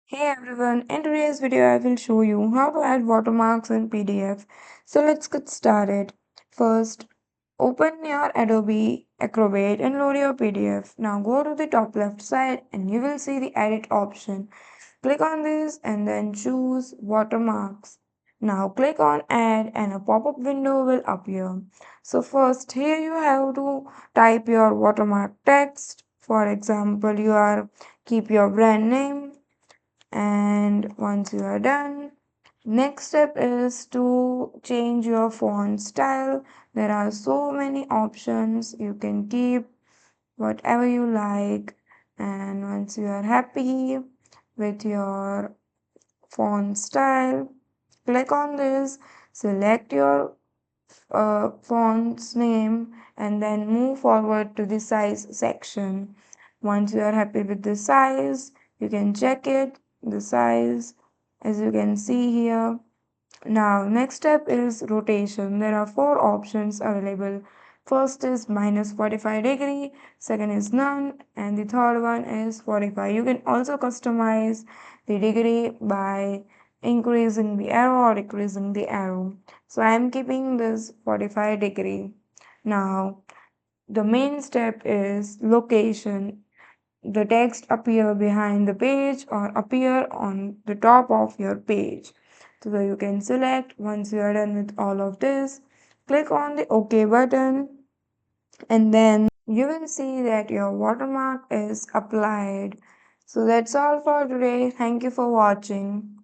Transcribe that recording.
Hey everyone, in today's video I will show you how to add watermarks in PDF. So let's get started. First, open your Adobe Acrobat and load your PDF. Now go to the top left side and you will see the edit option. Click on this and then choose watermarks. Now click on add and a pop-up window will appear. So first here you have to type your watermark text. For example, keep your brand name, and once you are done, next step is to change your font style. There are so many options. You can keep whatever you like, and once you are happy with your font style, click on this, select your font's name, and then move forward to the size section. Once you are happy with the size, you can check it, the size, as you can see here. Now, next step is rotation. There are four options available. First is minus 45 degree, second is none, and the third one is 45. You can also customize the degree by increasing the arrow or decreasing the arrow. So I am keeping this 45 degree. Now, the main step is location. The text appear behind the page or appear on the top of your page. So you can select. Once you are done with all of this, click on the OK button and then you will see that your watermark is applied. So that's all for today. Thank you for watching.